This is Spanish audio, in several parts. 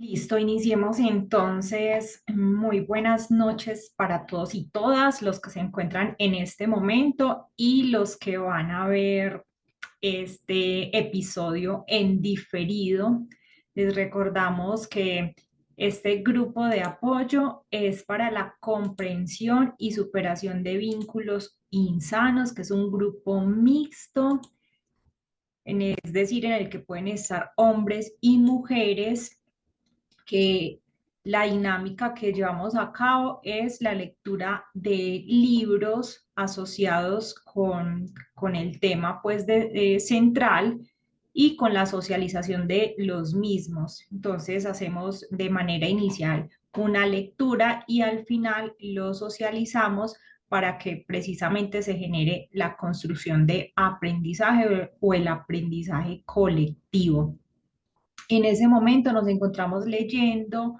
Listo, iniciemos entonces. Muy buenas noches para todos y todas los que se encuentran en este momento y los que van a ver este episodio en diferido. Les recordamos que este grupo de apoyo es para la comprensión y superación de vínculos insanos, que es un grupo mixto, es decir, en el que pueden estar hombres y mujeres, que la dinámica que llevamos a cabo es la lectura de libros asociados con el tema pues central y con la socialización de los mismos. Entonces hacemos de manera inicial una lectura y al final lo socializamos para que precisamente se genere la construcción de aprendizaje o el aprendizaje colectivo. En ese momento nos encontramos leyendo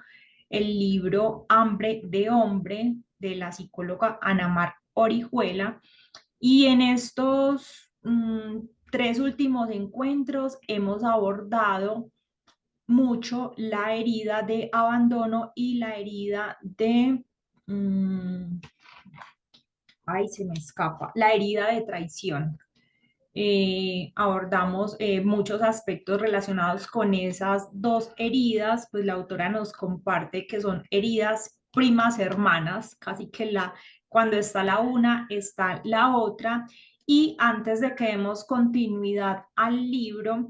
el libro Hambre de Hombre de la psicóloga Ana Mar Orihuela, y en estos tres últimos encuentros hemos abordado mucho la herida de abandono y la herida de, ay, se me escapa, la herida de traición. Abordamos muchos aspectos relacionados con esas dos heridas. Pues la autora nos comparte que son heridas primas hermanas, casi que cuando está la una, está la otra. Y antes de que demos continuidad al libro,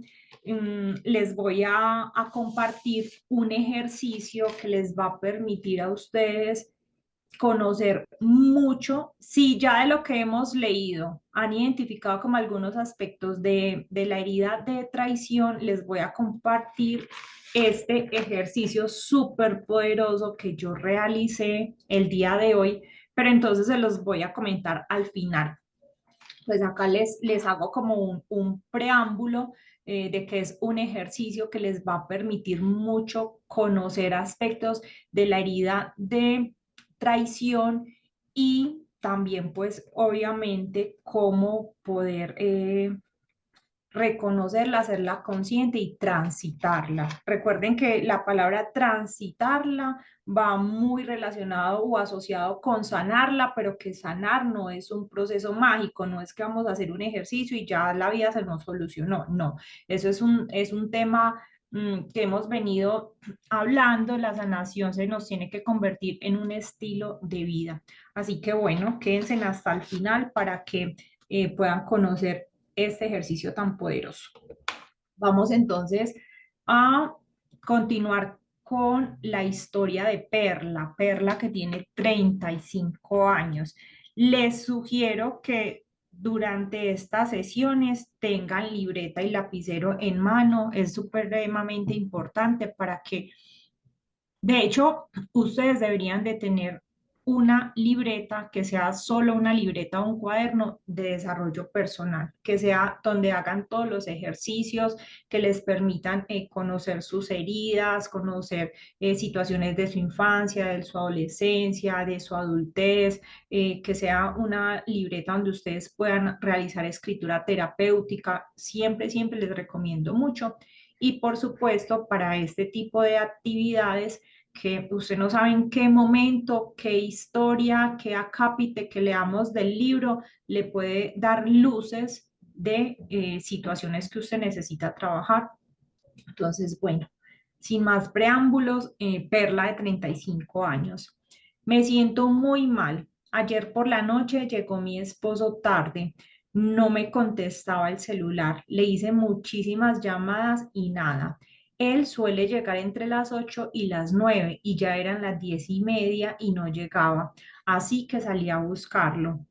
les voy a compartir un ejercicio que les va a permitir a ustedes conocer mucho. Si ya de lo que hemos leído han identificado como algunos aspectos de la herida de traición, les voy a compartir este ejercicio súper poderoso que yo realicé el día de hoy, pero entonces se los voy a comentar al final. Pues acá les hago como un preámbulo de que es un ejercicio que les va a permitir mucho conocer aspectos de la herida de traición, y también pues obviamente cómo poder reconocerla, hacerla consciente y transitarla. Recuerden que la palabra transitarla va muy relacionado o asociado con sanarla, pero que sanar no es un proceso mágico, no es que vamos a hacer un ejercicio y ya la vida se nos solucionó, no, eso es un tema que hemos venido hablando. La sanación se nos tiene que convertir en un estilo de vida. Así que bueno, quédense hasta el final para que puedan conocer este ejercicio tan poderoso. Vamos entonces a continuar con la historia de Perla, Perla que tiene 35 años. Les sugiero que durante estas sesiones tengan libreta y lapicero en mano, es supremamente importante para que, de hecho, ustedes deberían de tener una libreta que sea solo una libreta o un cuaderno de desarrollo personal, que sea donde hagan todos los ejercicios que les permitan conocer sus heridas, conocer situaciones de su infancia, de su adolescencia, de su adultez, que sea una libreta donde ustedes puedan realizar escritura terapéutica. Siempre, siempre les recomiendo mucho. Y por supuesto, para este tipo de actividades, que usted no sabe en qué momento, qué historia, qué acápite que leamos del libro le puede dar luces de situaciones que usted necesita trabajar. Entonces, bueno, sin más preámbulos, Perla de 35 años. Me siento muy mal. Ayer por la noche llegó mi esposo tarde. No me contestaba el celular. Le hice muchísimas llamadas y nada. Él suele llegar entre las 8 y las 9 y ya eran las 10:30 y no llegaba. Así que salí a buscarlo.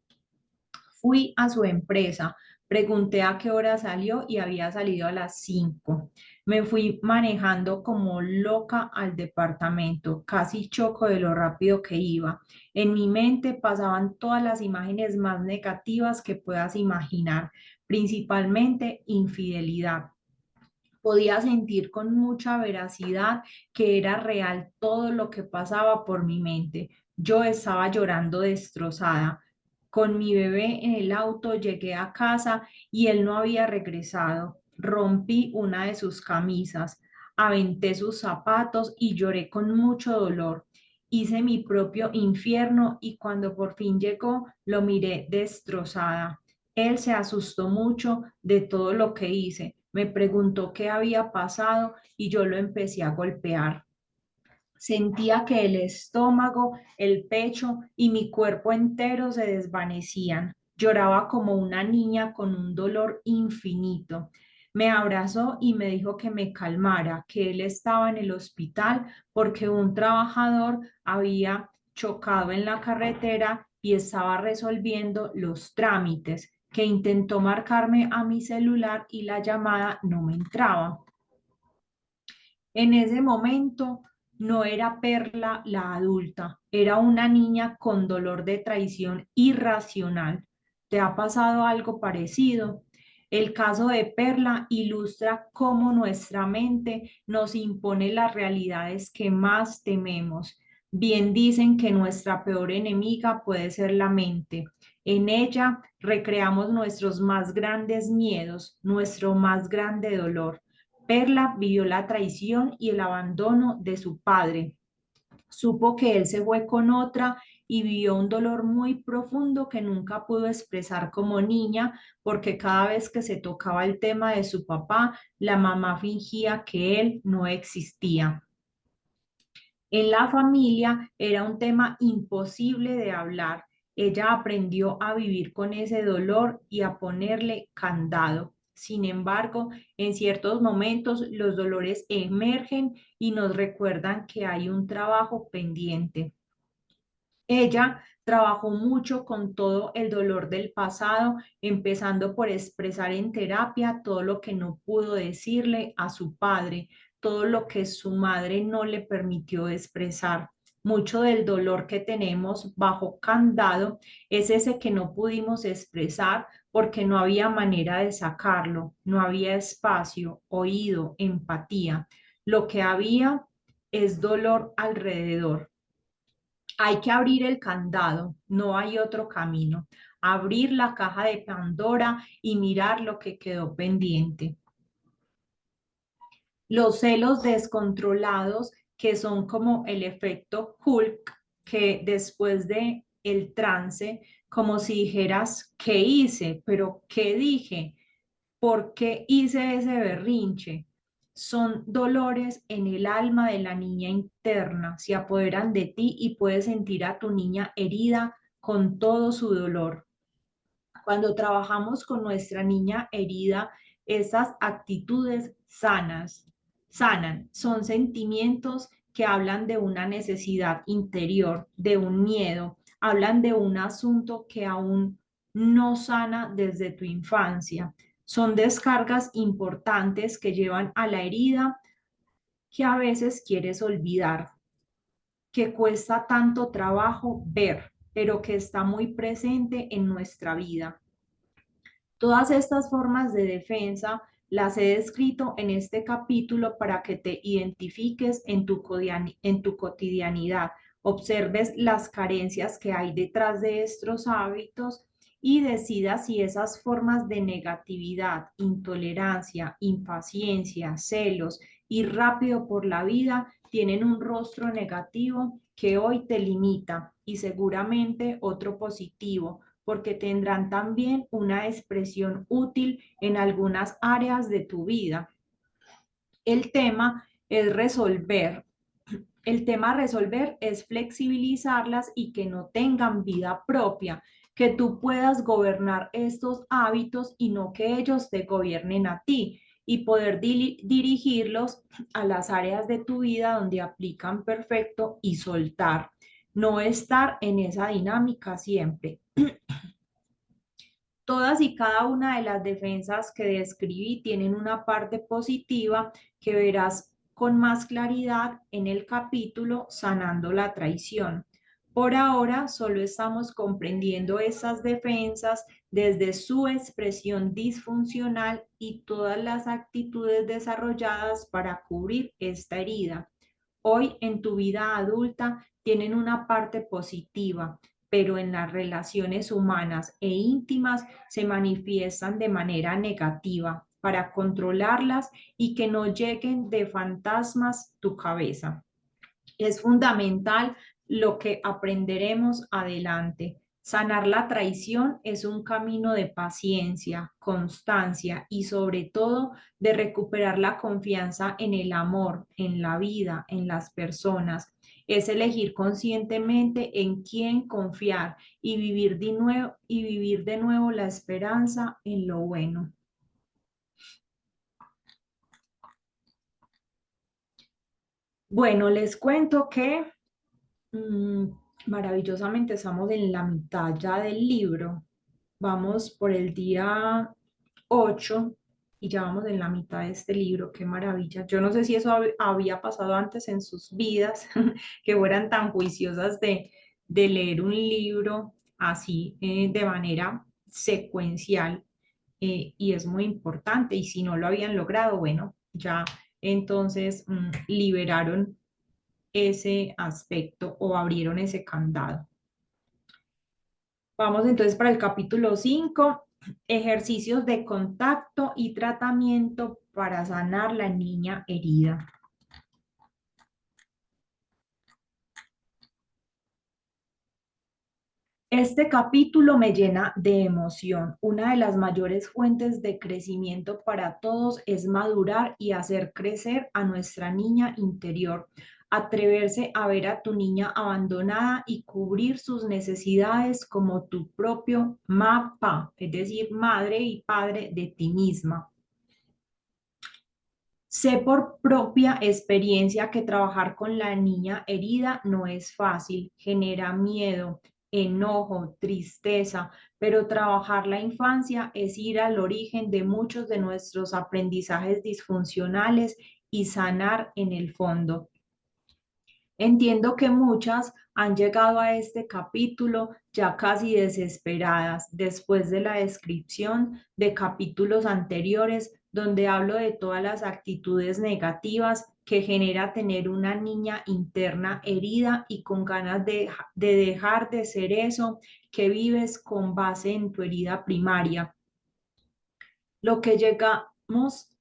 Fui a su empresa, pregunté a qué hora salió y había salido a las 5. Me fui manejando como loca al departamento, casi choco de lo rápido que iba. En mi mente pasaban todas las imágenes más negativas que puedas imaginar, principalmente infidelidad. Podía sentir con mucha veracidad que era real todo lo que pasaba por mi mente. Yo estaba llorando destrozada. Con mi bebé en el auto llegué a casa y él no había regresado. Rompí una de sus camisas. aventé sus zapatos y lloré con mucho dolor. Hice mi propio infierno y cuando por fin llegó, lo miré destrozada. Él se asustó mucho de todo lo que hice. Me preguntó qué había pasado y yo lo empecé a golpear. Sentía que el estómago, el pecho y mi cuerpo entero se desvanecían. Lloraba como una niña con un dolor infinito. Me abrazó y me dijo que me calmara, que él estaba en el hospital porque un trabajador había chocado en la carretera y estaba resolviendo los trámites, que intentó marcarme a mi celular y la llamada no me entraba. En ese momento no era Perla la adulta, era una niña con dolor de traición irracional. ¿Te ha pasado algo parecido? El caso de Perla ilustra cómo nuestra mente nos impone las realidades que más tememos. Bien dicen que nuestra peor enemiga puede ser la mente. En ella recreamos nuestros más grandes miedos, nuestro más grande dolor. Perla vivió la traición y el abandono de su padre. Supo que él se fue con otra y vivió un dolor muy profundo que nunca pudo expresar como niña, porque cada vez que se tocaba el tema de su papá, la mamá fingía que él no existía. En la familia era un tema imposible de hablar. Ella aprendió a vivir con ese dolor y a ponerle candado. Sin embargo, en ciertos momentos los dolores emergen y nos recuerdan que hay un trabajo pendiente. Ella trabajó mucho con todo el dolor del pasado, empezando por expresar en terapia todo lo que no pudo decirle a su padre, todo lo que su madre no le permitió expresar. Mucho del dolor que tenemos bajo candado es ese que no pudimos expresar porque no había manera de sacarlo, no había espacio, oído, empatía. Lo que había es dolor alrededor. Hay que abrir el candado, no hay otro camino. Abrir la caja de Pandora y mirar lo que quedó pendiente. Los celos descontrolados, que son como el efecto Hulk, que después de el trance, como si dijeras, ¿qué hice? ¿Pero qué dije? ¿Por qué hice ese berrinche? Son dolores en el alma de la niña interna, se apoderan de ti y puedes sentir a tu niña herida con todo su dolor. Cuando trabajamos con nuestra niña herida, esas actitudes sanan, son sentimientos que hablan de una necesidad interior, de un miedo, hablan de un asunto que aún no sana desde tu infancia. Son descargas importantes que llevan a la herida que a veces quieres olvidar, que cuesta tanto trabajo ver, pero que está muy presente en nuestra vida. Todas estas formas de defensa las he descrito en este capítulo para que te identifiques en tu cotidianidad, observes las carencias que hay detrás de estos hábitos y decidas si esas formas de negatividad, intolerancia, impaciencia, celos y rápido por la vida tienen un rostro negativo que hoy te limita y seguramente otro positivo porque tendrán también una expresión útil en algunas áreas de tu vida. El tema es resolver. El tema a resolver es flexibilizarlas y que no tengan vida propia, que tú puedas gobernar estos hábitos y no que ellos te gobiernen a ti y poder dirigirlos a las áreas de tu vida donde aplican perfecto y soltar, no estar en esa dinámica siempre. Todas y cada una de las defensas que describí tienen una parte positiva que verás con más claridad en el capítulo Sanando la traición. Por ahora solo estamos comprendiendo esas defensas desde su expresión disfuncional y todas las actitudes desarrolladas para cubrir esta herida. Hoy en tu vida adulta tienen una parte positiva, pero en las relaciones humanas e íntimas se manifiestan de manera negativa. para controlarlas y que no lleguen de fantasmas tu cabeza. Es fundamental lo que aprenderemos adelante. Sanar la traición es un camino de paciencia, constancia y sobre todo de recuperar la confianza en el amor, en la vida, en las personas. Es elegir conscientemente en quién confiar y vivir de nuevo la esperanza en lo bueno. Bueno, les cuento que Mm, maravillosamente, estamos en la mitad ya del libro. Vamos por el día 8 y ya vamos en la mitad de este libro. Qué maravilla. Yo no sé si eso había pasado antes en sus vidas, que fueran tan juiciosas de leer un libro así de manera secuencial. Y es muy importante. Y si no lo habían logrado, bueno, ya entonces liberaron ese aspecto o abrieron ese candado. Vamos entonces para el capítulo 5, ejercicios de contacto y tratamiento para sanar la niña herida. Este capítulo me llena de emoción. Una de las mayores fuentes de crecimiento para todos es madurar y hacer crecer a nuestra niña interior. Atreverse a ver a tu niña abandonada y cubrir sus necesidades como tu propio mapa, es decir, madre y padre de ti misma. Sé por propia experiencia que trabajar con la niña herida no es fácil, genera miedo, enojo, tristeza, pero trabajar la infancia es ir al origen de muchos de nuestros aprendizajes disfuncionales y sanar en el fondo. Entiendo que muchas han llegado a este capítulo ya casi desesperadas después de la descripción de capítulos anteriores donde hablo de todas las actitudes negativas que genera tener una niña interna herida y con ganas de dejar de ser eso que vives con base en tu herida primaria. Lo que llegamos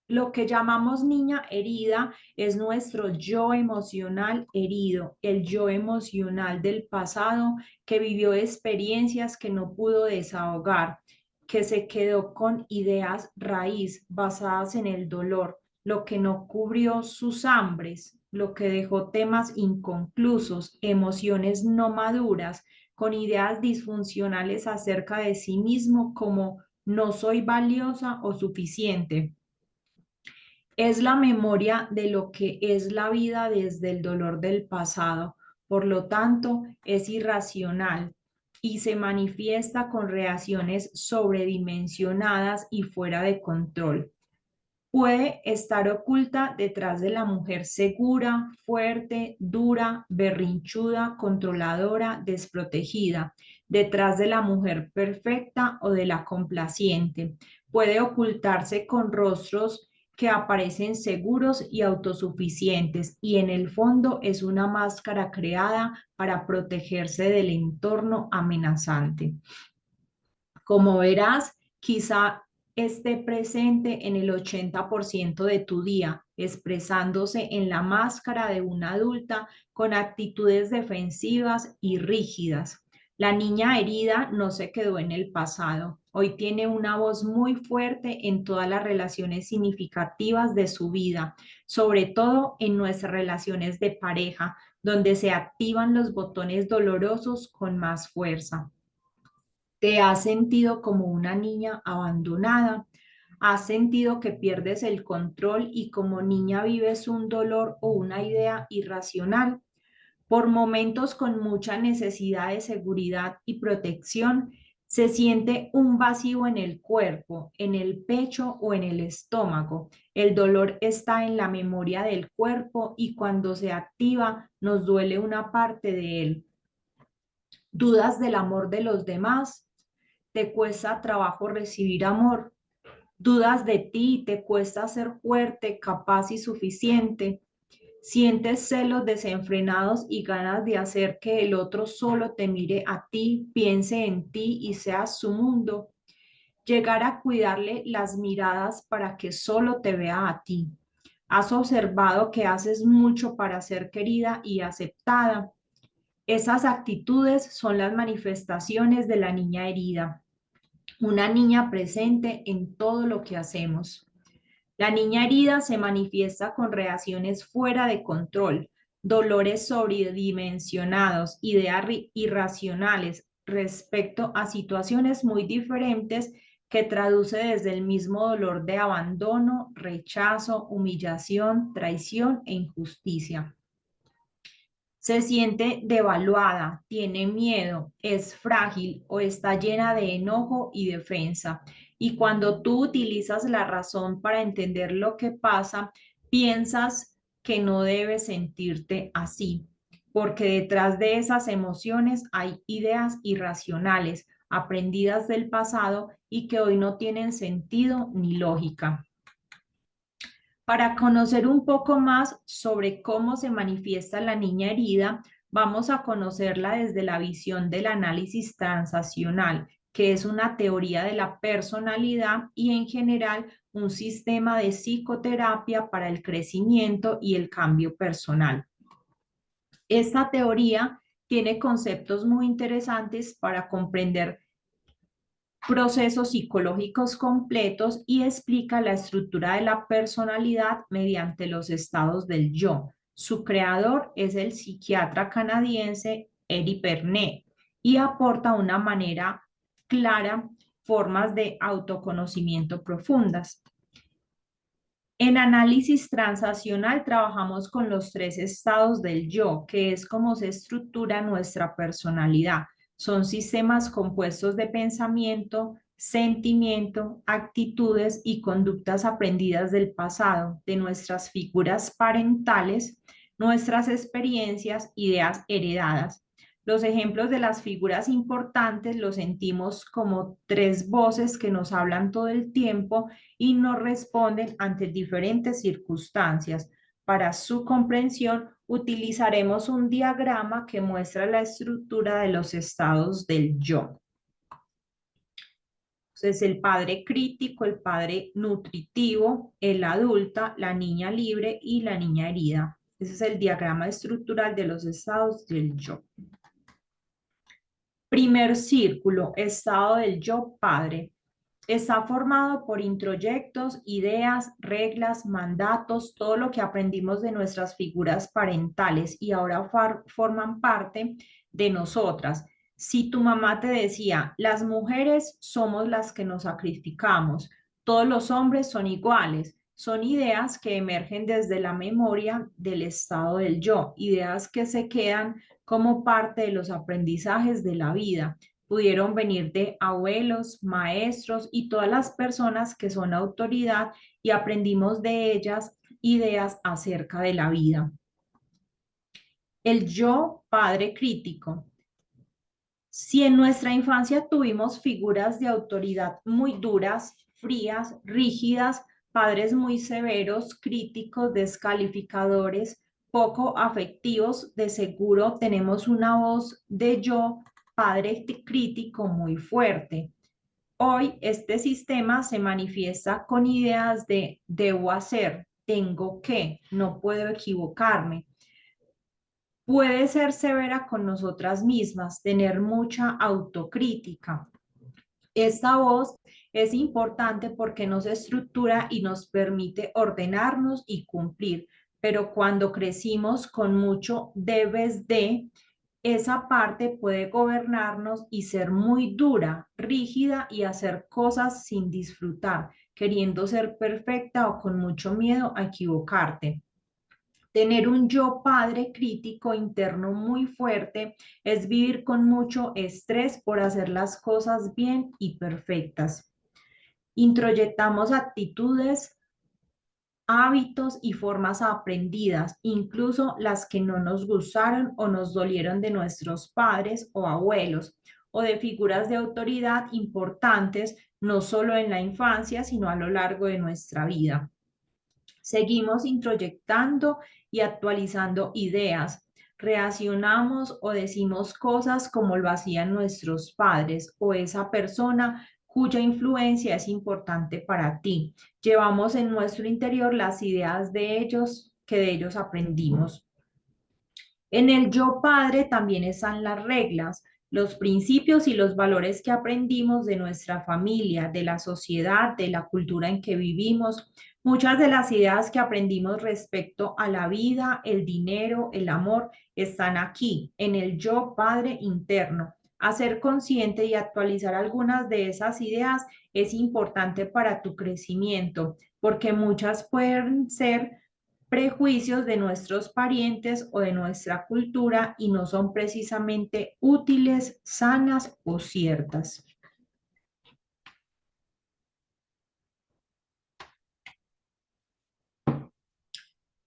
Lo que llamamos niña herida es nuestro yo emocional herido, el yo emocional del pasado que vivió experiencias que no pudo desahogar, que se quedó con ideas raíz basadas en el dolor, lo que no cubrió sus hambres, lo que dejó temas inconclusos, emociones no maduras, con ideas disfuncionales acerca de sí mismo como no soy valiosa o suficiente. Es la memoria de lo que es la vida desde el dolor del pasado. Por lo tanto, es irracional y se manifiesta con reacciones sobredimensionadas y fuera de control. Puede estar oculta detrás de la mujer segura, fuerte, dura, berrinchuda, controladora, desprotegida, detrás de la mujer perfecta o de la complaciente. Puede ocultarse con rostros que aparecen seguros y autosuficientes y en el fondo es una máscara creada para protegerse del entorno amenazante. Como verás, quizá esté presente en el 80% de tu día, expresándose en la máscara de una adulta con actitudes defensivas y rígidas. La niña herida no se quedó en el pasado. Hoy tiene una voz muy fuerte en todas las relaciones significativas de su vida, sobre todo en nuestras relaciones de pareja, donde se activan los botones dolorosos con más fuerza. ¿Te has sentido como una niña abandonada? ¿Has sentido que pierdes el control y como niña vives un dolor o una idea irracional? Por momentos con mucha necesidad de seguridad y protección, se siente un vacío en el cuerpo, en el pecho o en el estómago. El dolor está en la memoria del cuerpo y cuando se activa nos duele una parte de él. ¿Dudas del amor de los demás? ¿Te cuesta trabajo recibir amor? ¿Dudas de ti? ¿Te cuesta ser fuerte, capaz y suficiente? ¿Sientes celos desenfrenados y ganas de hacer que el otro solo te mire a ti, piense en ti y seas su mundo? llegar a cuidarle las miradas para que solo te vea a ti. Has observado que haces mucho para ser querida y aceptada. Esas actitudes son las manifestaciones de la niña herida, una niña presente en todo lo que hacemos. La niña herida se manifiesta con reacciones fuera de control, dolores sobredimensionados, ideas irracionales respecto a situaciones muy diferentes que traduce desde el mismo dolor de abandono, rechazo, humillación, traición e injusticia. Se siente devaluada, tiene miedo, es frágil o está llena de enojo y defensa. Y cuando tú utilizas la razón para entender lo que pasa, piensas que no debes sentirte así, porque detrás de esas emociones hay ideas irracionales, aprendidas del pasado y que hoy no tienen sentido ni lógica. Para conocer un poco más sobre cómo se manifiesta la niña herida, vamos a conocerla desde la visión del análisis transaccional, que es una teoría de la personalidad y en general un sistema de psicoterapia para el crecimiento y el cambio personal. Esta teoría tiene conceptos muy interesantes para comprender procesos psicológicos completos y explica la estructura de la personalidad mediante los estados del yo. Su creador es el psiquiatra canadiense Eric Bernet y aporta una manera clara formas de autoconocimiento profundas. En análisis transaccional trabajamos con los tres estados del yo, que es como se estructura nuestra personalidad. Son sistemas compuestos de pensamiento, sentimiento, actitudes y conductas aprendidas del pasado, de nuestras figuras parentales, nuestras experiencias, ideas heredadas. Los ejemplos de las figuras importantes los sentimos como tres voces que nos hablan todo el tiempo y nos responden ante diferentes circunstancias. Para su comprensión, utilizaremos un diagrama que muestra la estructura de los estados del yo. Entonces, el padre crítico, el padre nutritivo, el adulta, la niña libre y la niña herida. Ese es el diagrama estructural de los estados del yo. Primer círculo, estado del yo padre. Está formado por introyectos, ideas, reglas, mandatos, todo lo que aprendimos de nuestras figuras parentales y ahora forman parte de nosotras. Si tu mamá te decía, las mujeres somos las que nos sacrificamos, todos los hombres son iguales, son ideas que emergen desde la memoria del estado del yo, ideas que se quedan como parte de los aprendizajes de la vida. Pudieron venir de abuelos, maestros y todas las personas que son autoridad y aprendimos de ellas ideas acerca de la vida. El yo padre crítico. Si en nuestra infancia tuvimos figuras de autoridad muy duras, frías, rígidas, padres muy severos, críticos, descalificadores, poco afectivos, de seguro tenemos una voz de yo padre crítico muy fuerte. Hoy este sistema se manifiesta con ideas de debo hacer, tengo que, no puedo equivocarme. Puede ser severa con nosotras mismas, tener mucha autocrítica. Esta voz es importante porque nos estructura y nos permite ordenarnos y cumplir, pero cuando crecimos con mucho debes de, esa parte puede gobernarnos y ser muy dura, rígida y hacer cosas sin disfrutar, queriendo ser perfecta o con mucho miedo a equivocarte. Tener un yo padre crítico interno muy fuerte es vivir con mucho estrés por hacer las cosas bien y perfectas. Introyectamos actitudes, hábitos y formas aprendidas, incluso las que no nos gustaron o nos dolieron de nuestros padres o abuelos o de figuras de autoridad importantes, no solo en la infancia, sino a lo largo de nuestra vida. Seguimos introyectando y actualizando ideas. Reaccionamos o decimos cosas como lo hacían nuestros padres o esa persona cuya influencia es importante para ti. Llevamos en nuestro interior las ideas de ellos que de ellos aprendimos. En el yo padre también están las reglas, los principios y los valores que aprendimos de nuestra familia, de la sociedad, de la cultura en que vivimos. Muchas de las ideas que aprendimos respecto a la vida, el dinero, el amor, están aquí, en el yo padre interno. Hacer consciente y actualizar algunas de esas ideas es importante para tu crecimiento, porque muchas pueden ser prejuicios de nuestros parientes o de nuestra cultura y no son precisamente útiles, sanas o ciertas.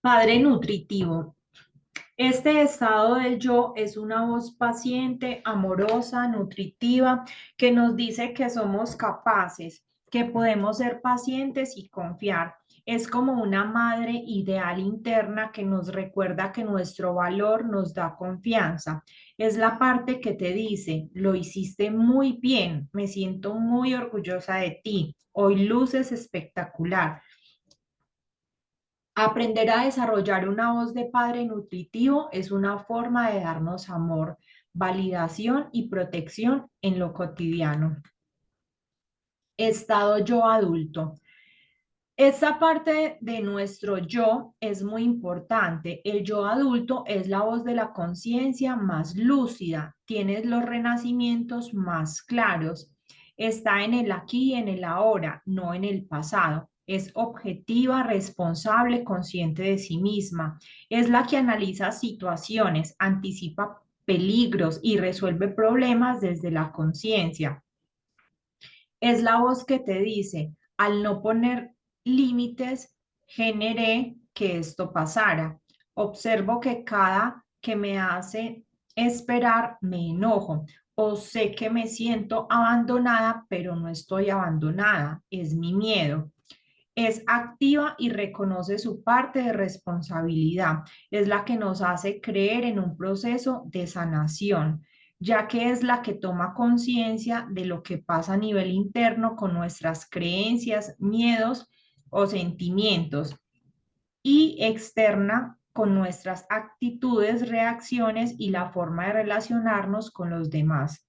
Padre nutritivo. Este estado del yo es una voz paciente, amorosa, nutritiva, que nos dice que somos capaces, que podemos ser pacientes y confiar. Es como una madre ideal interna que nos recuerda que nuestro valor nos da confianza. Es la parte que te dice, lo hiciste muy bien, me siento muy orgullosa de ti, hoy luces espectacular. Aprender a desarrollar una voz de padre nutritivo es una forma de darnos amor, validación y protección en lo cotidiano. Estado yo adulto. Esta parte de nuestro yo es muy importante. El yo adulto es la voz de la conciencia más lúcida, tiene los renacimientos más claros, está en el aquí y en el ahora, no en el pasado. Es objetiva, responsable, consciente de sí misma. Es la que analiza situaciones, anticipa peligros y resuelve problemas desde la conciencia. Es la voz que te dice, al no poner límites, generé que esto pasara. Observo que cada que me hace esperar, me enojo. O sé que me siento abandonada, pero no estoy abandonada, es mi miedo. Es activa y reconoce su parte de responsabilidad. Es la que nos hace creer en un proceso de sanación, ya que es la que toma conciencia de lo que pasa a nivel interno con nuestras creencias, miedos o sentimientos y externa con nuestras actitudes, reacciones y la forma de relacionarnos con los demás.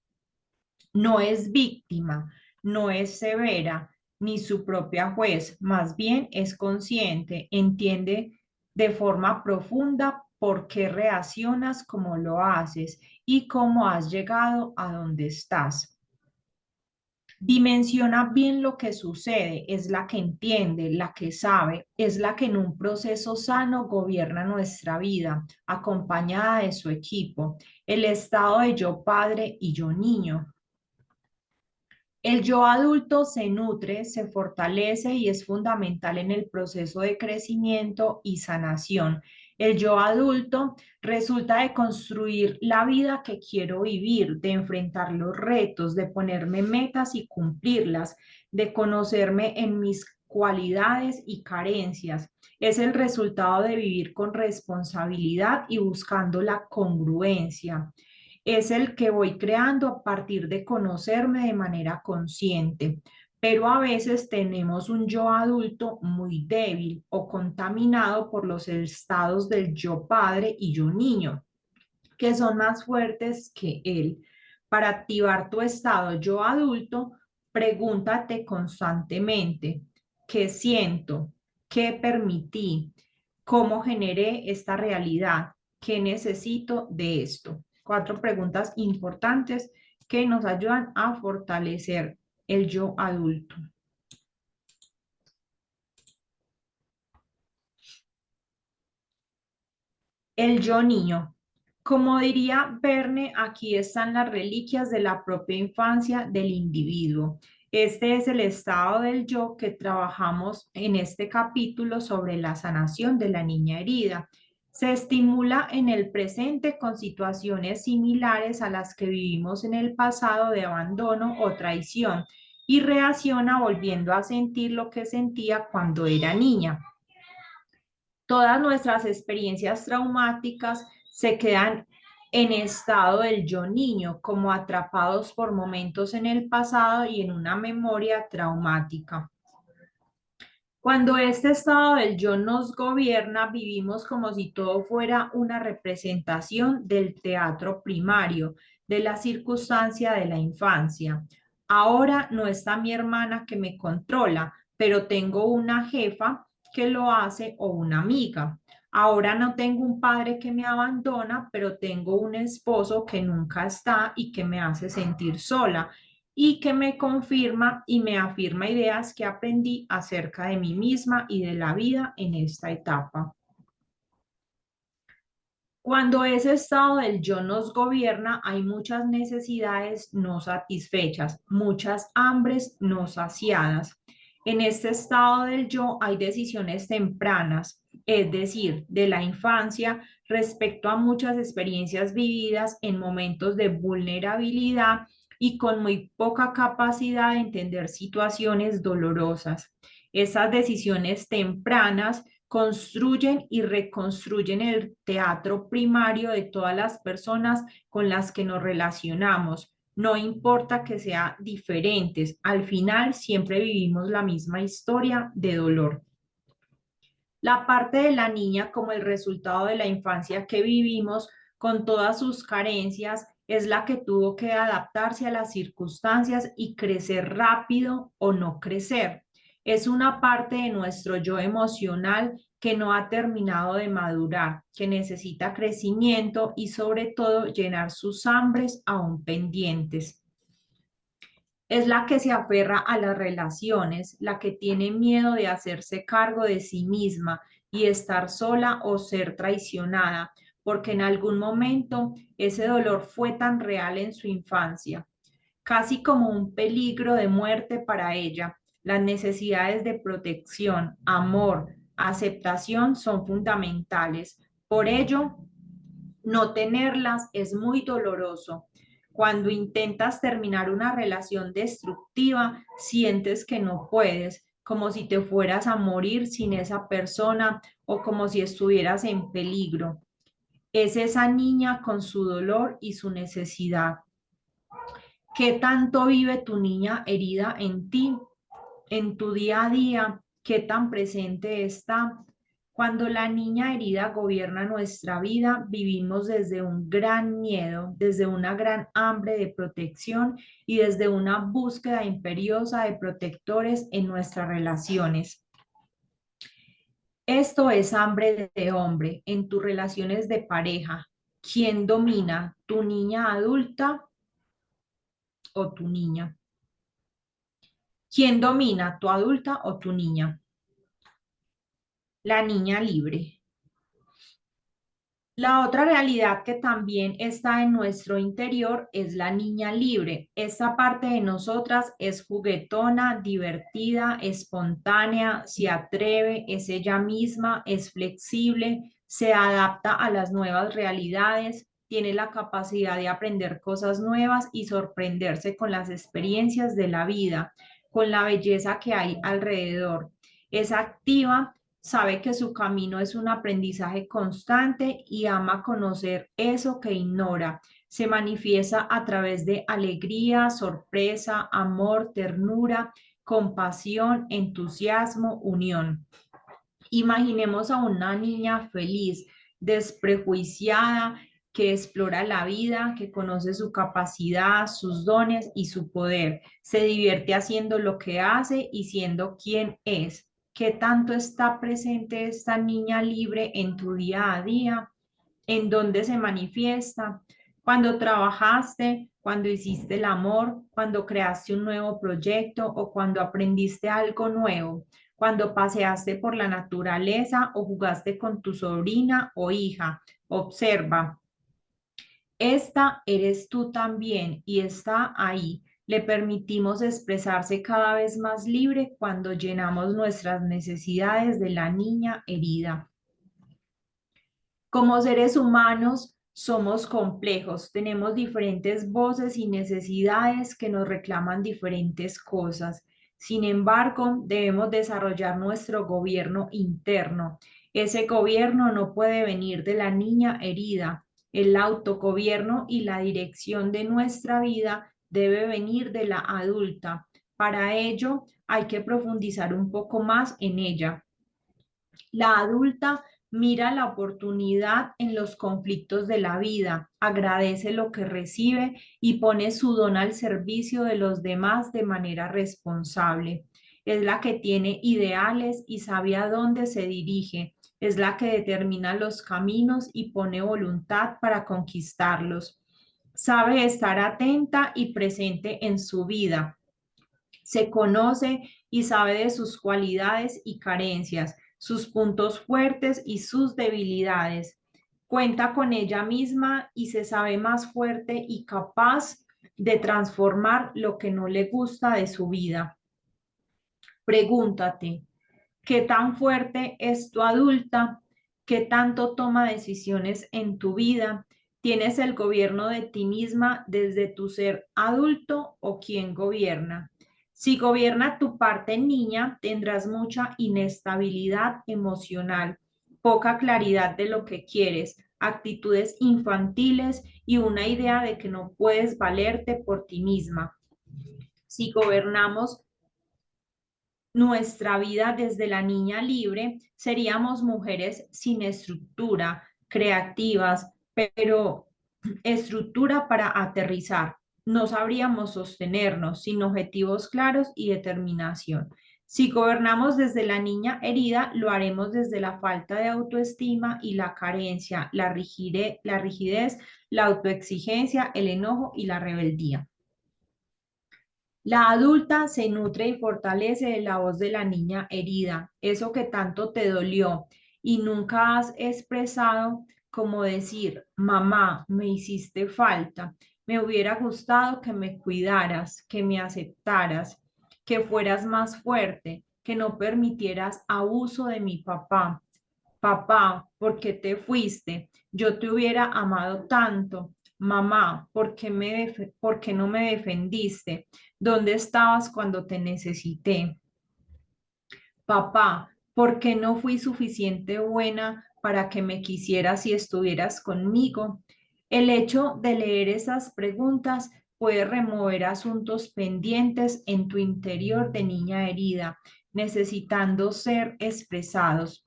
No es víctima, no es severa, ni su propia juez, más bien es consciente, entiende de forma profunda por qué reaccionas como lo haces y cómo has llegado a donde estás. Dimensiona bien lo que sucede, es la que entiende, la que sabe, es la que en un proceso sano gobierna nuestra vida, acompañada de su equipo, el estado de yo padre y yo niño. El yo adulto se nutre, se fortalece y es fundamental en el proceso de crecimiento y sanación. El yo adulto resulta de construir la vida que quiero vivir, de enfrentar los retos, de ponerme metas y cumplirlas, de conocerme en mis cualidades y carencias. Es el resultado de vivir con responsabilidad y buscando la congruencia. Es el que voy creando a partir de conocerme de manera consciente. Pero a veces tenemos un yo adulto muy débil o contaminado por los estados del yo padre y yo niño, que son más fuertes que él. Para activar tu estado yo adulto, pregúntate constantemente, ¿qué siento? ¿Qué permití? ¿Cómo generé esta realidad? ¿Qué necesito de esto? Cuatro preguntas importantes que nos ayudan a fortalecer el yo adulto. El yo niño. Como diría Verne, aquí están las reliquias de la propia infancia del individuo. Este es el estado del yo que trabajamos en este capítulo sobre la sanación de la niña herida. Se estimula en el presente con situaciones similares a las que vivimos en el pasado de abandono o traición y reacciona volviendo a sentir lo que sentía cuando era niña. Todas nuestras experiencias traumáticas se quedan en estado del yo niño, como atrapados por momentos en el pasado y en una memoria traumática. Cuando este estado del yo nos gobierna, vivimos como si todo fuera una representación del teatro primario, de la circunstancia de la infancia. Ahora no está mi hermana que me controla, pero tengo una jefa que lo hace o una amiga. Ahora no tengo un padre que me abandona, pero tengo un esposo que nunca está y que me hace sentir sola y que me confirma y me afirma ideas que aprendí acerca de mí misma y de la vida en esta etapa. Cuando ese estado del yo nos gobierna, hay muchas necesidades no satisfechas, muchas hambres no saciadas. En este estado del yo hay decisiones tempranas, es decir, de la infancia respecto a muchas experiencias vividas en momentos de vulnerabilidad y con muy poca capacidad de entender situaciones dolorosas. Esas decisiones tempranas construyen y reconstruyen el teatro primario de todas las personas con las que nos relacionamos. No importa que sean diferentes, al final siempre vivimos la misma historia de dolor. La parte de la niña como el resultado de la infancia que vivimos con todas sus carencias es la que tuvo que adaptarse a las circunstancias y crecer rápido o no crecer. Es una parte de nuestro yo emocional que no ha terminado de madurar, que necesita crecimiento y sobre todo llenar sus hambres aún pendientes. Es la que se aferra a las relaciones, la que tiene miedo de hacerse cargo de sí misma y estar sola o ser traicionada, porque en algún momento ese dolor fue tan real en su infancia, casi como un peligro de muerte para ella. Las necesidades de protección, amor, aceptación son fundamentales. Por ello, no tenerlas es muy doloroso. Cuando intentas terminar una relación destructiva, sientes que no puedes, como si te fueras a morir sin esa persona o como si estuvieras en peligro. Es esa niña con su dolor y su necesidad. ¿Qué tanto vive tu niña herida en ti, en tu día a día? ¿Qué tan presente está? Cuando la niña herida gobierna nuestra vida, vivimos desde un gran miedo, desde una gran hambre de protección y desde una búsqueda imperiosa de protectores en nuestras relaciones. Esto es hambre de hombre en tus relaciones de pareja. ¿Quién domina, tu niña adulta o tu niña? ¿Quién domina, tu adulta o tu niña? La niña libre. La otra realidad que también está en nuestro interior es la niña libre. Esta parte de nosotras es juguetona, divertida, espontánea, se atreve, es ella misma, es flexible, se adapta a las nuevas realidades, tiene la capacidad de aprender cosas nuevas y sorprenderse con las experiencias de la vida, con la belleza que hay alrededor. Es activa, sabe que su camino es un aprendizaje constante y ama conocer eso que ignora. Se manifiesta a través de alegría, sorpresa, amor, ternura, compasión, entusiasmo, unión. Imaginemos a una niña feliz, desprejuiciada, que explora la vida, que conoce su capacidad, sus dones y su poder. Se divierte haciendo lo que hace y siendo quien es. ¿Qué tanto está presente esta niña libre en tu día a día? ¿En dónde se manifiesta? Cuando trabajaste, cuando hiciste el amor, cuando creaste un nuevo proyecto o cuando aprendiste algo nuevo, cuando paseaste por la naturaleza o jugaste con tu sobrina o hija. Observa, esta eres tú también y está ahí. Le permitimos expresarse cada vez más libre cuando llenamos nuestras necesidades de la niña herida. Como seres humanos somos complejos, tenemos diferentes voces y necesidades que nos reclaman diferentes cosas. Sin embargo, debemos desarrollar nuestro gobierno interno. Ese gobierno no puede venir de la niña herida. El autogobierno y la dirección de nuestra vida debe venir de la adulta. Para ello, hay que profundizar un poco más en ella. La adulta mira la oportunidad en los conflictos de la vida, agradece lo que recibe y pone su don al servicio de los demás de manera responsable. Es la que tiene ideales y sabe a dónde se dirige. Es la que determina los caminos y pone voluntad para conquistarlos. Sabe estar atenta y presente en su vida. Se conoce y sabe de sus cualidades y carencias, sus puntos fuertes y sus debilidades. Cuenta con ella misma y se sabe más fuerte y capaz de transformar lo que no le gusta de su vida. Pregúntate, ¿qué tan fuerte es tu adulta? ¿Qué tanto toma decisiones en tu vida? ¿Tienes el gobierno de ti misma desde tu ser adulto o quién gobierna? Si gobierna tu parte niña, tendrás mucha inestabilidad emocional, poca claridad de lo que quieres, actitudes infantiles y una idea de que no puedes valerte por ti misma. Si gobernamos nuestra vida desde la niña libre, seríamos mujeres sin estructura, creativas, pero estructura para aterrizar. No sabríamos sostenernos sin objetivos claros y determinación. Si gobernamos desde la niña herida, lo haremos desde la falta de autoestima y la carencia, la rigidez, la autoexigencia, el enojo y la rebeldía. La adulta se nutre y fortalece de la voz de la niña herida, eso que tanto te dolió y nunca has expresado, como decir, mamá, me hiciste falta, me hubiera gustado que me cuidaras, que me aceptaras, que fueras más fuerte, que no permitieras abuso de mi papá. Papá, ¿por qué te fuiste? Yo te hubiera amado tanto. Mamá, ¿por qué no me defendiste? ¿Dónde estabas cuando te necesité? Papá, ¿por qué no fui suficiente buena para que me quisieras y estuvieras conmigo? El hecho de leer esas preguntas puede remover asuntos pendientes en tu interior de niña herida, necesitando ser expresados.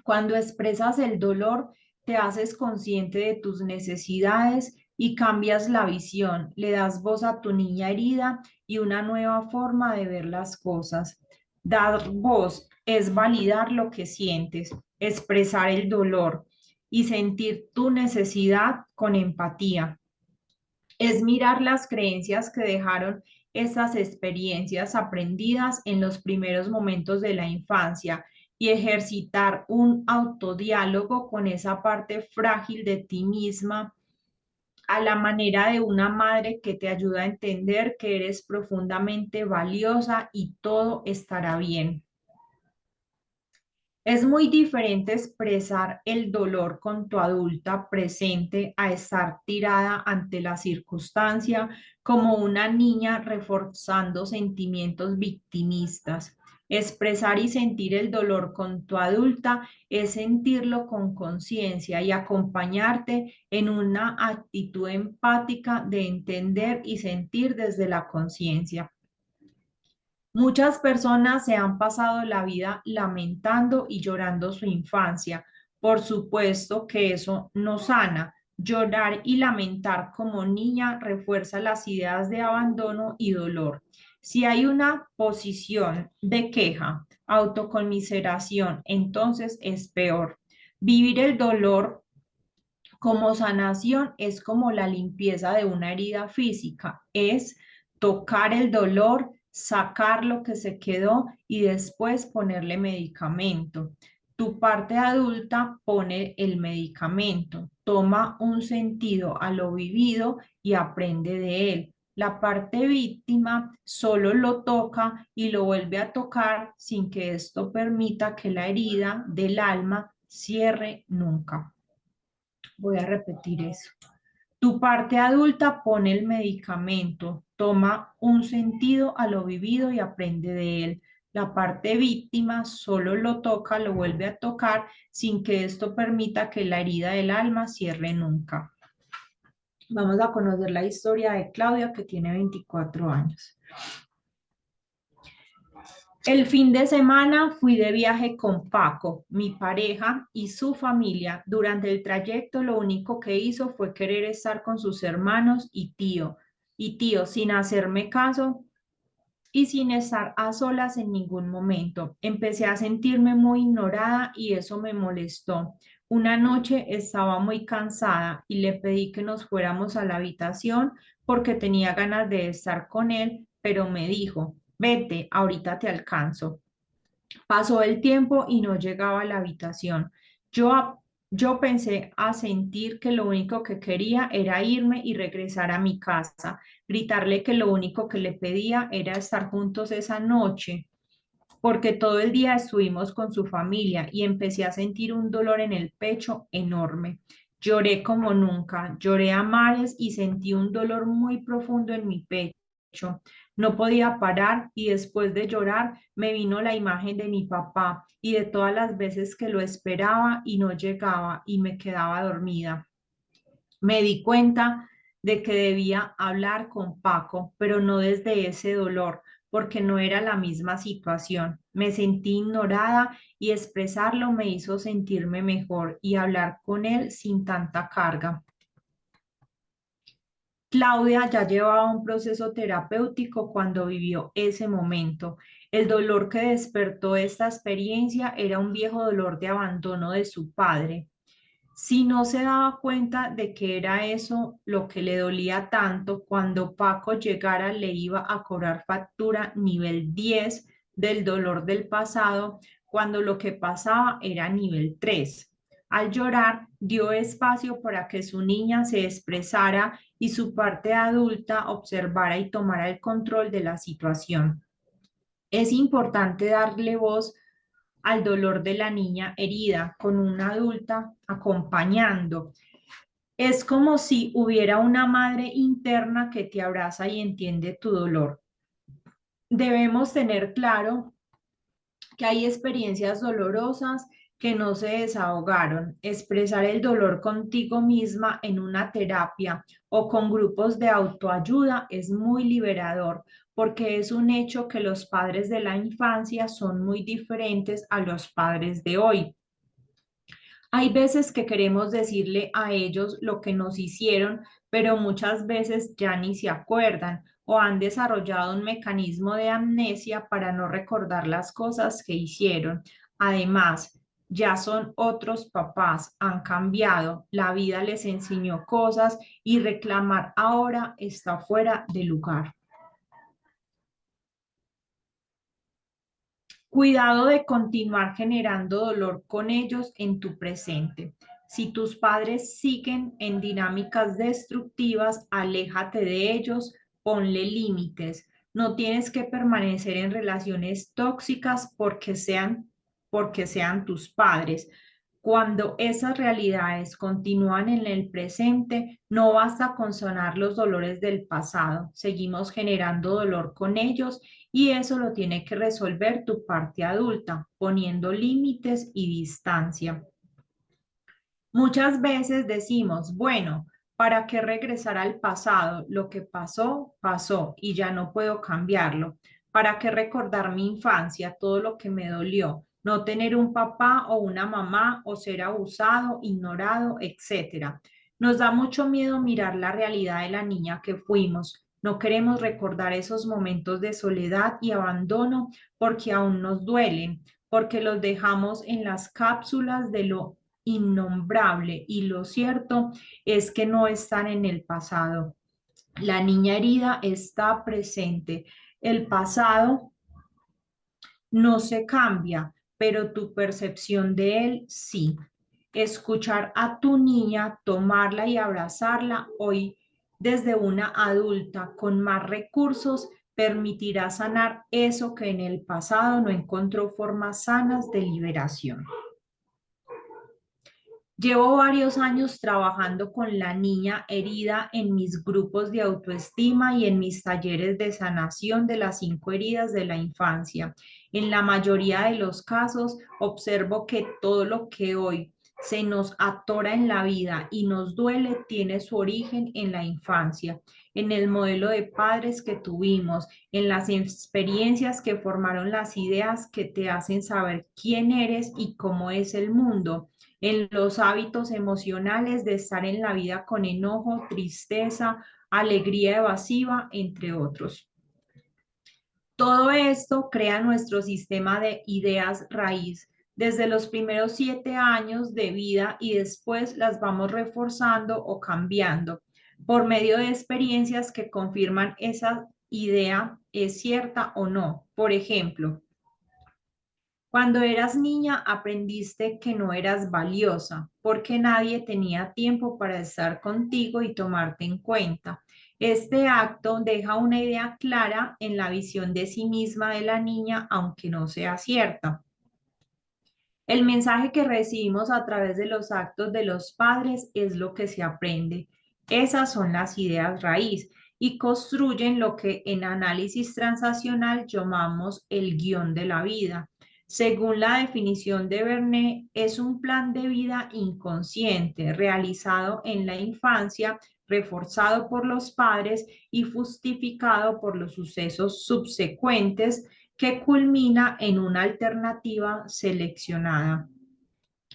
Cuando expresas el dolor, te haces consciente de tus necesidades y cambias la visión, le das voz a tu niña herida y una nueva forma de ver las cosas. Dar voz es validar lo que sientes, expresar el dolor y sentir tu necesidad con empatía. Es mirar las creencias que dejaron esas experiencias aprendidas en los primeros momentos de la infancia y ejercitar un autodiálogo con esa parte frágil de ti misma a la manera de una madre que te ayuda a entender que eres profundamente valiosa y todo estará bien. Es muy diferente expresar el dolor con tu adulta presente a estar tirada ante la circunstancia como una niña reforzando sentimientos victimistas. Expresar y sentir el dolor con tu adulta es sentirlo con conciencia y acompañarte en una actitud empática de entender y sentir desde la conciencia. Muchas personas se han pasado la vida lamentando y llorando su infancia. Por supuesto que eso no sana. Llorar y lamentar como niña refuerza las ideas de abandono y dolor. Si hay una posición de queja, autoconmiseración, entonces es peor. Vivir el dolor como sanación es como la limpieza de una herida física, es tocar el dolor, sacar lo que se quedó y después ponerle medicamento. Tu parte adulta pone el medicamento, toma un sentido a lo vivido y aprende de él. La parte víctima solo lo toca y lo vuelve a tocar sin que esto permita que la herida del alma cierre nunca. Voy a repetir eso. Tu parte adulta pone el medicamento, toma un sentido a lo vivido y aprende de él. La parte víctima solo lo toca, lo vuelve a tocar sin que esto permita que la herida del alma cierre nunca. Vamos a conocer la historia de Claudia, que tiene 24 años. El fin de semana fui de viaje con Paco, mi pareja y su familia. Durante el trayecto lo único que hizo fue querer estar con sus hermanos y tío, sin hacerme caso y sin estar a solas en ningún momento. Empecé a sentirme muy ignorada y eso me molestó. Una noche estaba muy cansada y le pedí que nos fuéramos a la habitación porque tenía ganas de estar con él, pero me dijo, vete, ahorita te alcanzo. Pasó el tiempo y no llegaba a la habitación. Yo, yo pensé a sentir que lo único que quería era irme y regresar a mi casa, gritarle que lo único que le pedía era estar juntos esa noche, porque todo el día estuvimos con su familia y empecé a sentir un dolor en el pecho enorme. Lloré como nunca, lloré a mares y sentí un dolor muy profundo en mi pecho. No podía parar y después de llorar me vino la imagen de mi papá y de todas las veces que lo esperaba y no llegaba y me quedaba dormida. Me di cuenta de que debía hablar con Paco, pero no desde ese dolor, porque no era la misma situación. Me sentí ignorada y expresarlo me hizo sentirme mejor y hablar con él sin tanta carga. Claudia ya llevaba un proceso terapéutico cuando vivió ese momento. El dolor que despertó esta experiencia era un viejo dolor de abandono de su padre. Si no se daba cuenta de que era eso lo que le dolía tanto, cuando Paco llegara le iba a cobrar factura nivel 10 del dolor del pasado, cuando lo que pasaba era nivel 3. Al llorar, dio espacio para que su niña se expresara y su parte adulta observara y tomara el control de la situación. Es importante darle voz al dolor de la niña herida con una adulta acompañando. Es como si hubiera una madre interna que te abraza y entiende tu dolor. Debemos tener claro que hay experiencias dolorosas que no se desahogaron. Expresar el dolor contigo misma en una terapia o con grupos de autoayuda es muy liberador porque es un hecho que los padres de la infancia son muy diferentes a los padres de hoy. Hay veces que queremos decirle a ellos lo que nos hicieron, pero muchas veces ya ni se acuerdan o han desarrollado un mecanismo de amnesia para no recordar las cosas que hicieron. Además, ya son otros papás, han cambiado, la vida les enseñó cosas y reclamar ahora está fuera de lugar. Cuidado de continuar generando dolor con ellos en tu presente. Si tus padres siguen en dinámicas destructivas, aléjate de ellos, ponle límites. No tienes que permanecer en relaciones tóxicas porque sean tus padres. Cuando esas realidades continúan en el presente, no basta con sanar los dolores del pasado. Seguimos generando dolor con ellos y eso lo tiene que resolver tu parte adulta, poniendo límites y distancia. Muchas veces decimos, bueno, ¿para qué regresar al pasado? Lo que pasó, pasó y ya no puedo cambiarlo. ¿Para qué recordar mi infancia, todo lo que me dolió? No tener un papá o una mamá o ser abusado, ignorado, etcétera. Nos da mucho miedo mirar la realidad de la niña que fuimos. No queremos recordar esos momentos de soledad y abandono porque aún nos duelen, porque los dejamos en las cápsulas de lo innombrable y lo cierto es que no están en el pasado. La niña herida está presente. El pasado no se cambia, pero tu percepción de él sí. Escuchar a tu niña, tomarla y abrazarla hoy desde una adulta con más recursos permitirá sanar eso que en el pasado no encontró formas sanas de liberación. Llevo varios años trabajando con la niña herida en mis grupos de autoestima y en mis talleres de sanación de las 5 heridas de la infancia. En la mayoría de los casos, observo que todo lo que hoy se nos atora en la vida y nos duele tiene su origen en la infancia, en el modelo de padres que tuvimos, en las experiencias que formaron las ideas que te hacen saber quién eres y cómo es el mundo, en los hábitos emocionales de estar en la vida con enojo, tristeza, alegría evasiva, entre otros. Todo esto crea nuestro sistema de ideas raíz desde los primeros 7 años de vida y después las vamos reforzando o cambiando por medio de experiencias que confirman esa idea es cierta o no. Por ejemplo, cuando eras niña aprendiste que no eras valiosa porque nadie tenía tiempo para estar contigo y tomarte en cuenta. Este acto deja una idea clara en la visión de sí misma de la niña, aunque no sea cierta. El mensaje que recibimos a través de los actos de los padres es lo que se aprende. Esas son las ideas raíz y construyen lo que en análisis transaccional llamamos el guión de la vida. Según la definición de Bernet, es un plan de vida inconsciente realizado en la infancia, reforzado por los padres y justificado por los sucesos subsecuentes que culmina en una alternativa seleccionada.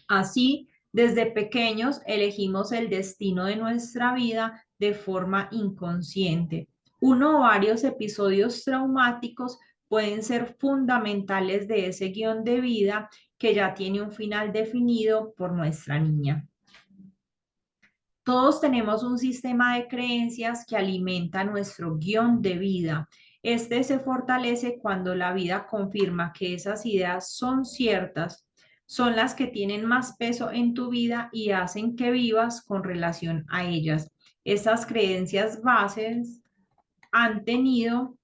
Así, desde pequeños elegimos el destino de nuestra vida de forma inconsciente. Uno o varios episodios traumáticos pueden ser fundamentales de ese guión de vida que ya tiene un final definido por nuestra niña. Todos tenemos un sistema de creencias que alimenta nuestro guión de vida. Este se fortalece cuando la vida confirma que esas ideas son ciertas, son las que tienen más peso en tu vida y hacen que vivas con relación a ellas. Estas creencias bases han tenido,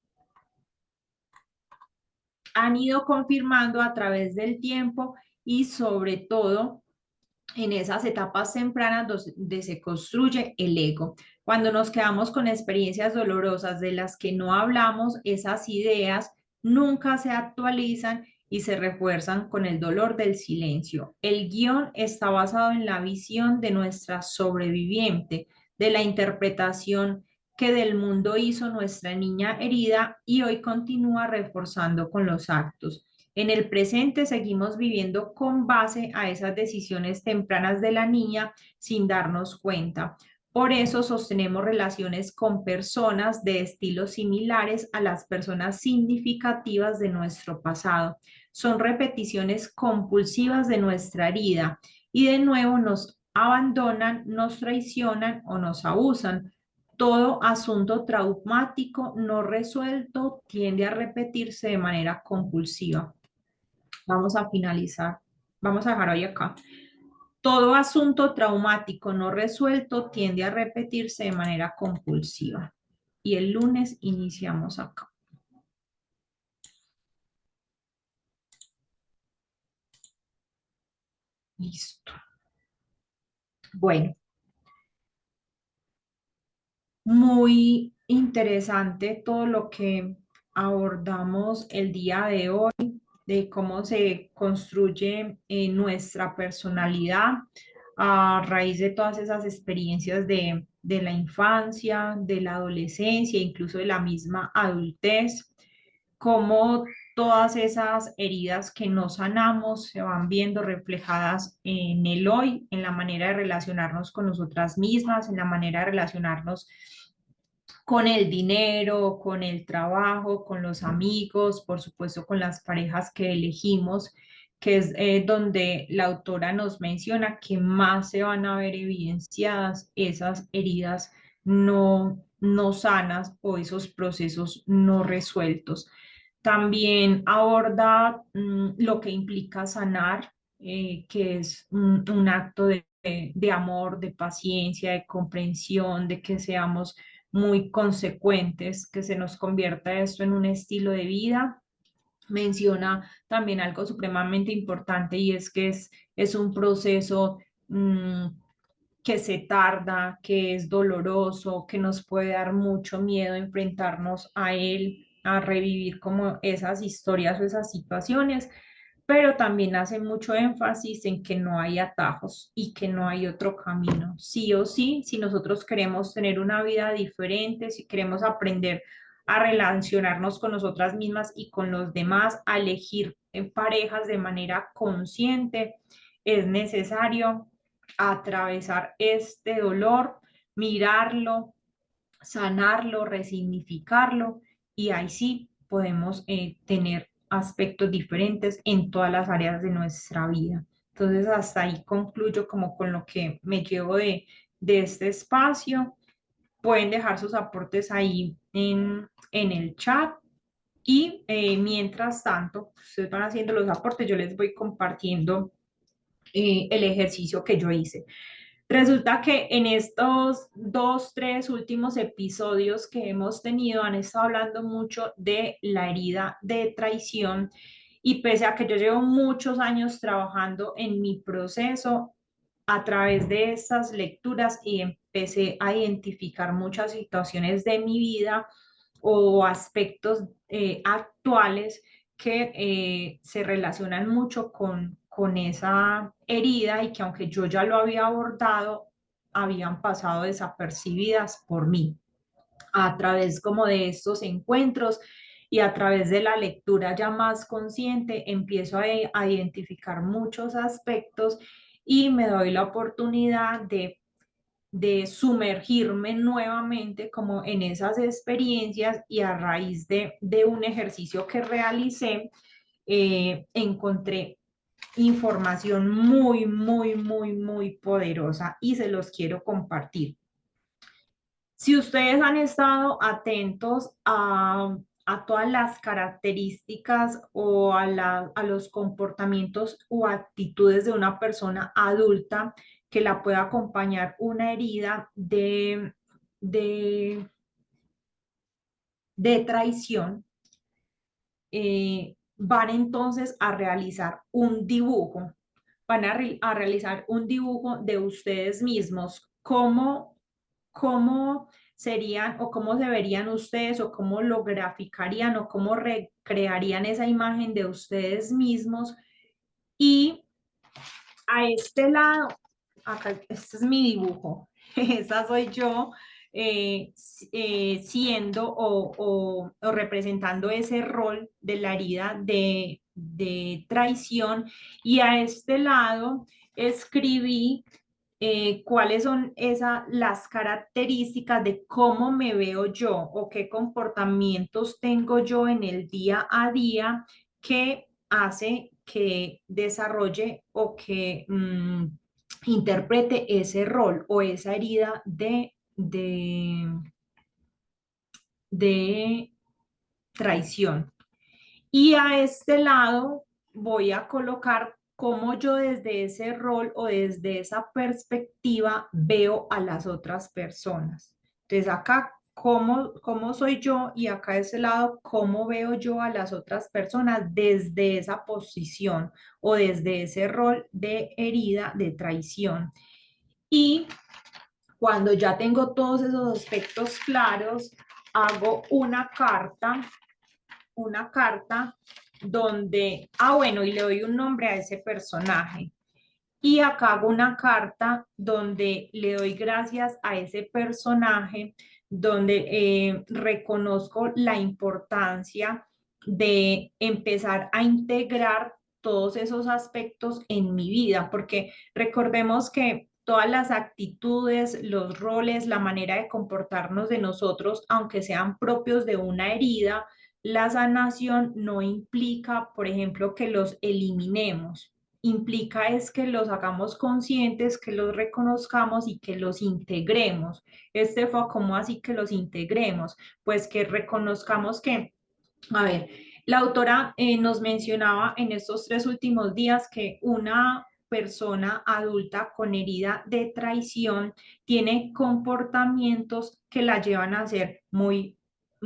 han ido confirmando a través del tiempo y sobre todo en esas etapas tempranas donde se construye el ego. Cuando nos quedamos con experiencias dolorosas de las que no hablamos, esas ideas nunca se actualizan y se refuerzan con el dolor del silencio. El guión está basado en la visión de nuestra sobreviviente, de la interpretación que del mundo hizo nuestra niña herida y hoy continúa reforzando con los actos. En el presente seguimos viviendo con base a esas decisiones tempranas de la niña sin darnos cuenta. Por eso sostenemos relaciones con personas de estilos similares a las personas significativas de nuestro pasado. Son repeticiones compulsivas de nuestra herida y de nuevo nos abandonan, nos traicionan o nos abusan. Todo asunto traumático no resuelto tiende a repetirse de manera compulsiva. Vamos a finalizar. Vamos a dejar hoy acá. Todo asunto traumático no resuelto tiende a repetirse de manera compulsiva. Y el lunes iniciamos acá. Listo. Bueno, muy interesante todo lo que abordamos el día de hoy, de cómo se construye nuestra personalidad a raíz de todas esas experiencias de la infancia, de la adolescencia, incluso de la misma adultez, cómo todas esas heridas que no sanamos se van viendo reflejadas en el hoy, en la manera de relacionarnos con nosotras mismas, en la manera de relacionarnos con el dinero, con el trabajo, con los amigos, por supuesto con las parejas que elegimos, que es donde la autora nos menciona que más se van a ver evidenciadas esas heridas no sanas o esos procesos no resueltos. También aborda lo que implica sanar, que es un acto de amor, de paciencia, de comprensión, de que seamos muy consecuentes, que se nos convierta esto en un estilo de vida. Menciona también algo supremamente importante y es que es un proceso que se tarda, que es doloroso, que nos puede dar mucho miedo enfrentarnos a él, a revivir como esas historias o esas situaciones, pero también hace mucho énfasis en que no hay atajos y que no hay otro camino. Sí o sí, si nosotros queremos tener una vida diferente, si queremos aprender a relacionarnos con nosotras mismas y con los demás, a elegir en parejas de manera consciente, es necesario atravesar este dolor, mirarlo, sanarlo, resignificarlo y ahí sí podemos tener aspectos diferentes en todas las áreas de nuestra vida. Entonces, hasta ahí concluyo como con lo que me llevo de este espacio. Pueden dejar sus aportes ahí en el chat y mientras tanto, ustedes van haciendo los aportes, yo les voy compartiendo el ejercicio que yo hice. Resulta que en estos dos, tres últimos episodios que hemos tenido han estado hablando mucho de la herida de traición y pese a que yo llevo muchos años trabajando en mi proceso, a través de estas lecturas y empecé a identificar muchas situaciones de mi vida o aspectos actuales que se relacionan mucho con esa herida y que aunque yo ya lo había abordado, habían pasado desapercibidas por mí. A través como de estos encuentros y a través de la lectura ya más consciente, empiezo a identificar muchos aspectos y me doy la oportunidad de sumergirme nuevamente como en esas experiencias y a raíz de un ejercicio que realicé, encontré información muy, muy, muy, muy poderosa y se los quiero compartir. Si ustedes han estado atentos a todas las características o a los comportamientos o actitudes de una persona adulta que la pueda acompañar una herida de, de traición, van entonces a realizar un dibujo, van a realizar un dibujo de ustedes mismos, cómo serían o cómo se verían ustedes o cómo lo graficarían o cómo recrearían esa imagen de ustedes mismos. Y a este lado, acá, este es mi dibujo, esa soy yo siendo o representando ese rol de la herida de traición. Y a este lado escribí cuáles son las características de cómo me veo yo o qué comportamientos tengo yo en el día a día que hace que desarrolle o que interprete ese rol o esa herida de traición. Y a este lado voy a colocar cómo yo desde ese rol o desde esa perspectiva veo a las otras personas. Entonces acá, cómo soy yo y acá a ese lado, cómo veo yo a las otras personas desde esa posición o desde ese rol de herida, de traición. Y cuando ya tengo todos esos aspectos claros, hago una carta donde, bueno, y le doy un nombre a ese personaje. Y acá hago una carta donde le doy gracias a ese personaje, donde reconozco la importancia de empezar a integrar todos esos aspectos en mi vida, porque recordemos que todas las actitudes, los roles, la manera de comportarnos de nosotros, aunque sean propios de una herida, la sanación no implica, por ejemplo, que los eliminemos, implica es que los hagamos conscientes, que los reconozcamos y que los integremos. Este fue como así que los integremos, pues que reconozcamos que, a ver, la autora nos mencionaba en estos tres últimos días que una persona adulta con herida de traición tiene comportamientos que la llevan a ser muy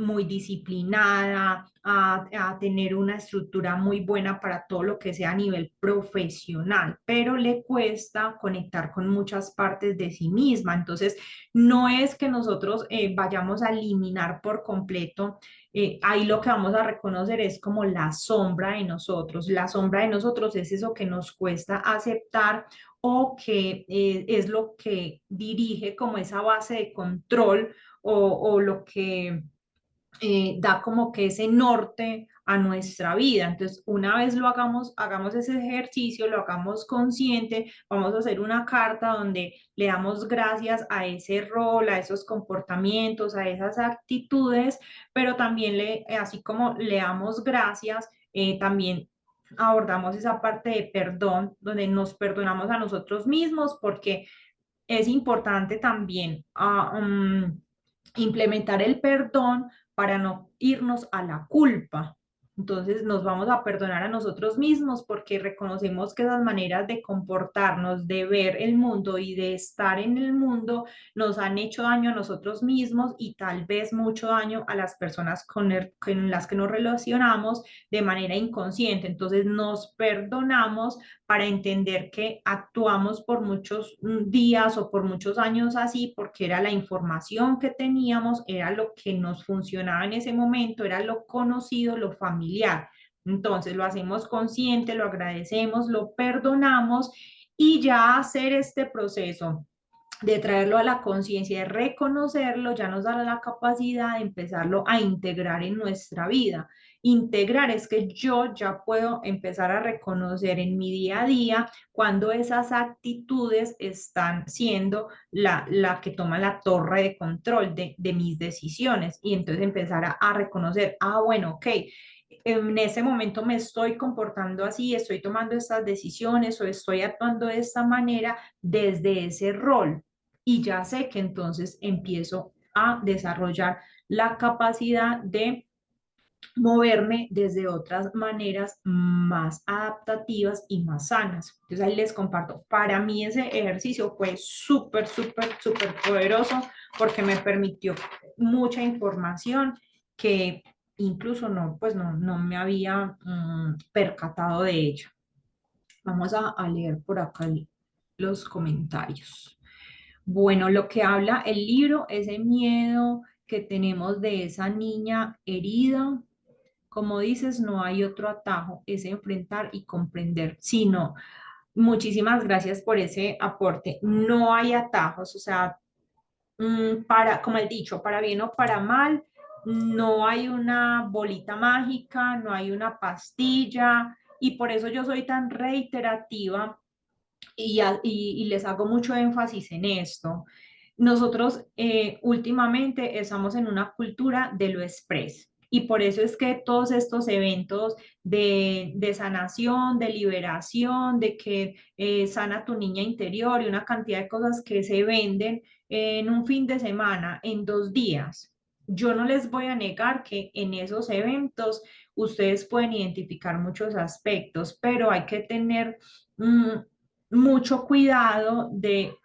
muy disciplinada, a tener una estructura muy buena para todo lo que sea a nivel profesional, pero le cuesta conectar con muchas partes de sí misma. Entonces, no es que nosotros vayamos a eliminar por completo, ahí lo que vamos a reconocer es como la sombra de nosotros. La sombra de nosotros es eso que nos cuesta aceptar o que es lo que dirige como esa base de control o lo que da como que ese norte a nuestra vida. Entonces, una vez lo hagamos, hagamos ese ejercicio, lo hagamos consciente, vamos a hacer una carta donde le damos gracias a ese rol, a esos comportamientos, a esas actitudes, pero también así como le damos gracias, también abordamos esa parte de perdón, donde nos perdonamos a nosotros mismos, porque es importante también implementar el perdón para no irnos a la culpa. Entonces nos vamos a perdonar a nosotros mismos porque reconocemos que esas maneras de comportarnos, de ver el mundo y de estar en el mundo nos han hecho daño a nosotros mismos y tal vez mucho daño a las personas con las que nos relacionamos de manera inconsciente. Entonces nos perdonamos para entender que actuamos por muchos días o por muchos años así, porque era la información que teníamos, era lo que nos funcionaba en ese momento, era lo conocido, lo familiar. Entonces lo hacemos consciente, lo agradecemos, lo perdonamos y ya hacer este proceso de traerlo a la conciencia, de reconocerlo, ya nos da la capacidad de empezarlo a integrar en nuestra vida. Integrar es que yo ya puedo empezar a reconocer en mi día a día cuando esas actitudes están siendo la que toma la torre de control de mis decisiones y entonces empezar a reconocer, bueno, ok, en ese momento me estoy comportando así, estoy tomando estas decisiones o estoy actuando de esta manera desde ese rol y ya sé que entonces empiezo a desarrollar la capacidad de moverme desde otras maneras más adaptativas y más sanas. Entonces ahí les comparto, para mí ese ejercicio fue súper, súper, súper poderoso porque me permitió mucha información que incluso no, pues no me había percatado de ella. Vamos a leer por acá los comentarios. Bueno, lo que habla el libro, ese miedo que tenemos de esa niña herida, como dices, no hay otro atajo, es enfrentar y comprender. Sí, no, muchísimas gracias por ese aporte. No hay atajos, o sea, como el dicho, para bien o para mal, no hay una bolita mágica, no hay una pastilla, y por eso yo soy tan reiterativa y les hago mucho énfasis en esto. Nosotros últimamente estamos en una cultura de lo express y por eso es que todos estos eventos de sanación, de liberación, de que sana tu niña interior y una cantidad de cosas que se venden en un fin de semana, en 2 días. Yo no les voy a negar que en esos eventos ustedes pueden identificar muchos aspectos, pero hay que tener mucho cuidado de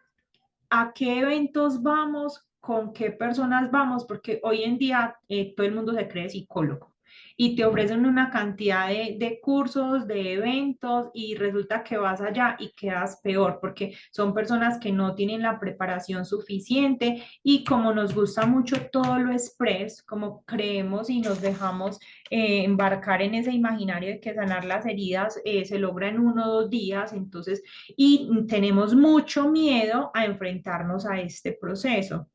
a qué eventos vamos, con qué personas vamos, porque hoy en día todo el mundo se cree psicólogo y te ofrecen una cantidad de cursos, de eventos y resulta que vas allá y quedas peor porque son personas que no tienen la preparación suficiente y como nos gusta mucho todo lo express, como creemos y nos dejamos embarcar en ese imaginario de que sanar las heridas se logra en 1 o 2 días, entonces y tenemos mucho miedo a enfrentarnos a este proceso.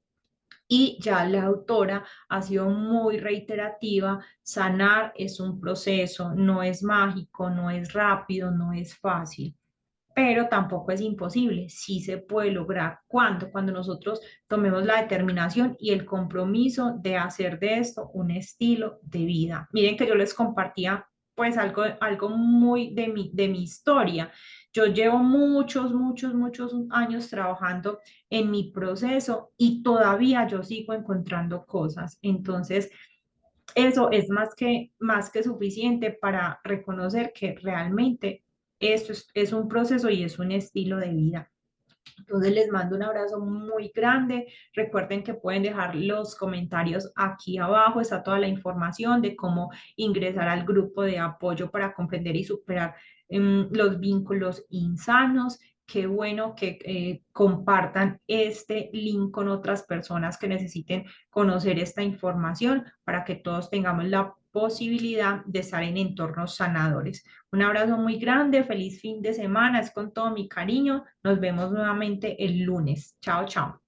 Y ya la autora ha sido muy reiterativa, sanar es un proceso, no es mágico, no es rápido, no es fácil, pero tampoco es imposible, sí se puede lograr. ¿Cuándo? Cuando nosotros tomemos la determinación y el compromiso de hacer de esto un estilo de vida. Miren que yo les compartía pues algo muy de mi historia. Yo llevo muchos, muchos, muchos años trabajando en mi proceso y todavía yo sigo encontrando cosas. Entonces, eso es más que suficiente para reconocer que realmente esto es un proceso y es un estilo de vida. Entonces les mando un abrazo muy grande. Recuerden que pueden dejar los comentarios aquí abajo. Está toda la información de cómo ingresar al grupo de apoyo para comprender y superar los vínculos insanos. Qué bueno que compartan este link con otras personas que necesiten conocer esta información para que todos tengamos la posibilidad de estar en entornos sanadores. Un abrazo muy grande, feliz fin de semana, es con todo mi cariño. Nos vemos nuevamente el lunes. Chao, chao.